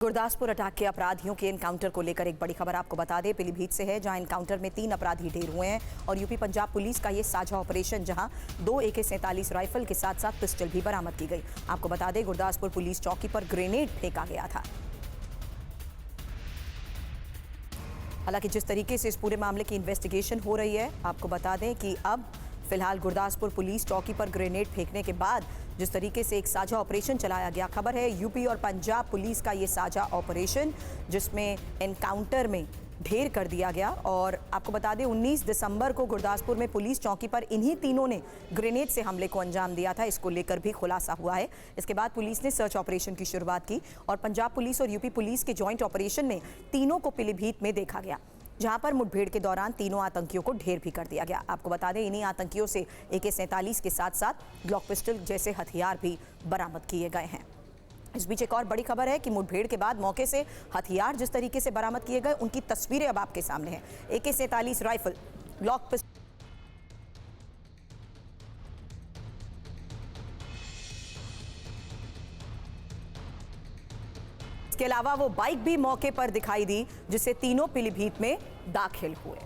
Gurdaspur attack के अपराधियों के एनकाउंटर को लेकर एक बड़ी खबर आपको बता दें, पीलीभीत से है, जहां एनकाउंटर में 3 अपराधी ढेर हुए हैं और यूपी पंजाब पुलिस का ये साझा ऑपरेशन, जहां 2 AK-47 राइफल के साथ साथ पिस्टल भी बरामद की गई। आपको बता दें, गुरदासपुर पुलिस चौकी पर ग्रेनेड फेंका गया था। हालांकि जिस तरीके से इस पूरे मामले की इन्वेस्टिगेशन हो रही है, आपको बता दें कि अब फिलहाल गुरदासपुर पुलिस चौकी पर ग्रेनेड फेंकने के बाद जिस तरीके से एक साझा ऑपरेशन चलाया गया, खबर है यूपी और पंजाब पुलिस का ये साझा ऑपरेशन, जिसमें एनकाउंटर में ढेर कर दिया गया। और आपको बता दें 19 दिसंबर को गुरदासपुर में पुलिस चौकी पर इन्हीं तीनों ने ग्रेनेड से हमले को अंजाम दिया था। इसको लेकर भी खुलासा हुआ है। इसके बाद पुलिस ने सर्च ऑपरेशन की शुरुआत की और पंजाब पुलिस और यूपी पुलिस के जॉइंट ऑपरेशन में तीनों को पीलीभीत में देखा गया, जहां पर मुठभेड़ के दौरान तीनों आतंकियों को ढेर भी कर दिया गया। आपको बता दें, इन्हीं आतंकियों से AK-47 के साथ साथ ग्लॉक पिस्टल जैसे हथियार भी बरामद किए गए हैं। इस बीच एक और बड़ी खबर है कि मुठभेड़ के बाद मौके से हथियार जिस तरीके से बरामद किए गए, उनकी तस्वीरें अब आपके सामने हैं। AK-47 राइफल, ग्लॉक पिस्टल, इसके अलावा वो बाइक भी मौके पर दिखाई दी, जिससे तीनों पीलीभीत में दाखिल हुए।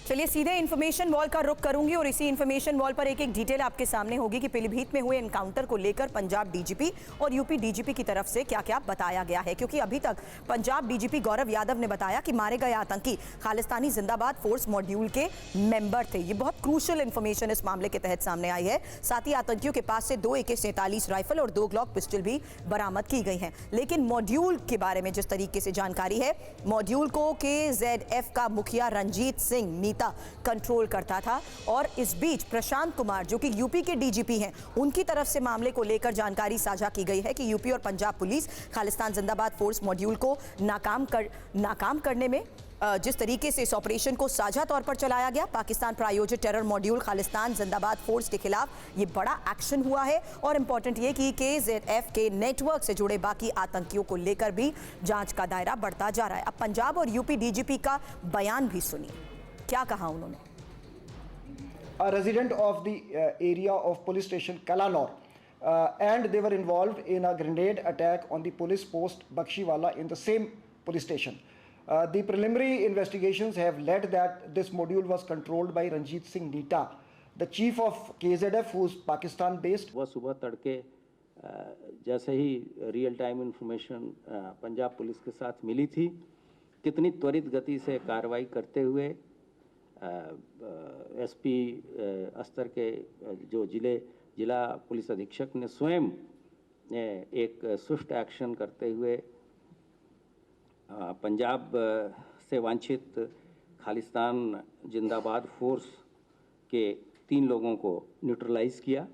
चलिए सीधे इन्फॉर्मेशन वॉल का रुख करूंगी और इसी इन्फॉर्मेशन वॉल पर एक डिटेल आपके सामने होगी कि पीलीभीत में हुए एनकाउंटर को लेकर पंजाब डीजीपी और यूपी डीजीपी की तरफ से क्या क्या बताया गया है। क्योंकि अभी तक पंजाब डीजीपी गौरव यादव ने बताया कि मारे गए आतंकी खालिस्तानी जिंदाबाद फोर्स मॉड्यूल के मेंबर थे। ये बहुत क्रूशियल इन्फॉर्मेशन इस मामले के तहत सामने आई है। साथ ही आतंकियों के पास से 2 AK-47 राइफल और 2 ग्लॉक पिस्टल भी बरामद की गई हैं। लेकिन मॉड्यूल के बारे में जिस तरीके से जानकारी है, मॉड्यूल को KZF का मुखिया रंजीत सिंह कंट्रोल करता था। और इस बीच प्रशांत कुमार, जो कि यूपी के डीजीपी हैं, उनकी तरफ से मामले को लेकर जानकारी साझा की गई है कि यूपी और पंजाब पुलिस खालिस्तान जिंदाबाद फोर्स मॉड्यूल को नाकाम करने में जिस तरीके से इस ऑपरेशन को साझा तौर पर चलाया गया, पाकिस्तान प्रायोजित टेरर मॉड्यूल खालिस्तान जिंदाबाद फोर्स के खिलाफ ये बड़ा एक्शन हुआ है। और इंपॉर्टेंट ये कि KZF के नेटवर्क से जुड़े बाकी आतंकियों को लेकर भी जांच का दायरा बढ़ता जा रहा है। अब पंजाब और यूपी डीजीपी का बयान भी सुनिए, क्या कहा उन्होंने। A resident of the area of police station Kalanor, and they were involved in a grenade attack on the police post Bakshiwala in the same police station. The preliminary investigations have led that this module was controlled by Ranjit Singh Nita, the chief of KZF, who is Pakistan based. वह सुबह तड़के जैसे ही real time information Punjab police के साथ मिली थी, कितनी त्वरित गति से कार्रवाई करते हुए SP स्तर के जो जिला पुलिस अधीक्षक ने स्वयं एक स्विफ्ट एक्शन करते हुए पंजाब से वांछित खालिस्तान जिंदाबाद फोर्स के 3 लोगों को न्यूट्रलाइज किया।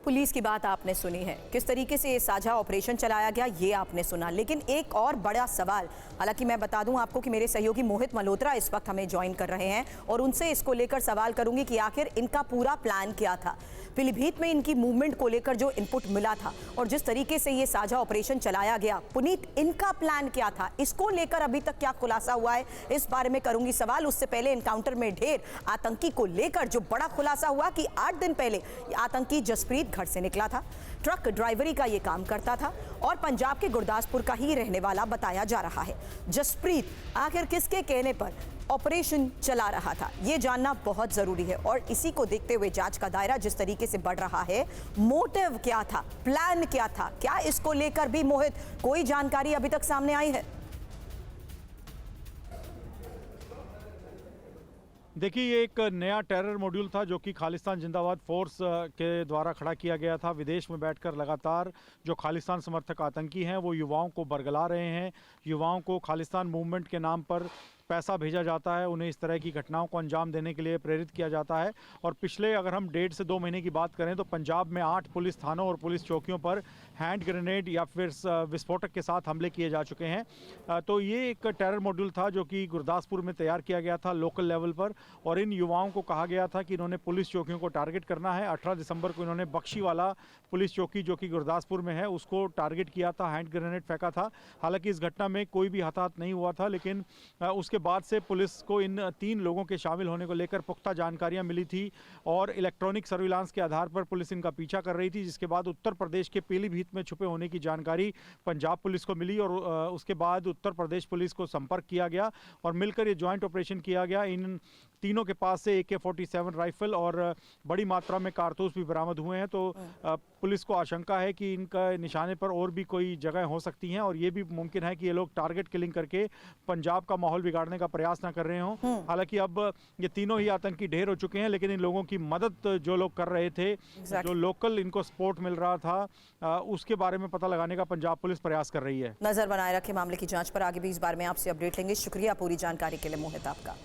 पुलिस की बात आपने सुनी है, किस तरीके से ये साझा ऑपरेशन चलाया गया ये आपने सुना। लेकिन एक और बड़ा सवाल, हालांकि मैं बता दूं आपको कि मेरे सहयोगी मोहित मल्होत्रा इस वक्त हमें ज्वाइन कर रहे हैं और उनसे इसको लेकर सवाल करूंगी कि आखिर इनका पूरा प्लान क्या था। पीलीभीत में इनकी मूवमेंट को लेकर जो इनपुट मिला था और जिस तरीके से ये साझा ऑपरेशन चलाया गया, पुनीत इनका प्लान क्या था, इसको लेकर अभी तक क्या खुलासा हुआ है, इस बारे में करूंगी सवाल। उससे पहले एनकाउंटर में ढेर आतंकी को लेकर जो बड़ा खुलासा हुआ कि 8 दिन पहले आतंकी जसप्रीत घर से निकला था, ट्रक ड्राइवरी का ये काम करता था और पंजाब के गुरदासपुर का ही रहने वाला बताया जा रहा है। जसप्रीत आखिर किसके कहने पर ऑपरेशन चला रहा था, ये जानना बहुत जरूरी है। और इसी को देखते हुए जांच का दायरा जिस तरीके से बढ़ रहा है, मोटिव क्या था, प्लान क्या था, क्या इसको लेकर भी मोहित कोई जानकारी अभी तक सामने आई है? देखिए, ये एक नया टेरर मॉड्यूल था जो कि खालिस्तान जिंदाबाद फोर्स के द्वारा खड़ा किया गया था। विदेश में बैठकर लगातार जो खालिस्तान समर्थक आतंकी हैं वो युवाओं को बरगला रहे हैं, युवाओं को खालिस्तान मूवमेंट के नाम पर पैसा भेजा जाता है, उन्हें इस तरह की घटनाओं को अंजाम देने के लिए प्रेरित किया जाता है। और पिछले अगर हम 1.5 से 2 महीने की बात करें तो पंजाब में 8 पुलिस थानों और पुलिस चौकियों पर हैंड ग्रेनेड या फिर विस्फोटक के साथ हमले किए जा चुके हैं। तो ये एक टेरर मॉड्यूल था जो कि गुरदासपुर में तैयार किया गया था लोकल लेवल पर, और इन युवाओं को कहा गया था कि इन्होंने पुलिस चौकियों को टारगेट करना है। 18 दिसंबर को इन्होंने बख्शीवाला पुलिस चौकी जो कि गुरदासपुर में है उसको टारगेट किया था, हैंड ग्रेनेड फेंका था। हालांकि इस घटना में कोई भी हताहत नहीं हुआ था, लेकिन उसके बाद से पुलिस को इन 3 लोगों के शामिल होने को लेकर पुख्ता जानकारियां मिली थी और इलेक्ट्रॉनिक सर्विलांस के आधार पर पुलिस इनका पीछा कर रही थी, जिसके बाद उत्तर प्रदेश के पीलीभीत में छुपे होने की जानकारी पंजाब पुलिस को मिली और उसके बाद उत्तर प्रदेश पुलिस को संपर्क किया गया और मिलकर ये ज्वाइंट ऑपरेशन किया गया। इन तीनों के पास से AK-47 राइफल और बड़ी मात्रा में कारतूस भी बरामद हुए हैं। तो पुलिस को आशंका है कि इनका निशाने पर और भी कोई जगह हो सकती हैं और ये भी मुमकिन है कि ये लोग टारगेट किलिंग करके पंजाब का माहौल बिगाड़ने का प्रयास ना कर रहे हों। हालांकि अब ये तीनों ही आतंकी ढेर हो चुके हैं, लेकिन इन लोगों की मदद जो लोग कर रहे थे, जो लोकल इनको सपोर्ट मिल रहा था, उसके बारे में पता लगाने का पंजाब पुलिस प्रयास कर रही है। नजर बनाए रखे मामले की जांच पर, आगे भी इस बारे में आपसे अपडेट लेंगे। शुक्रिया पूरी जानकारी के लिए मोहित आपका।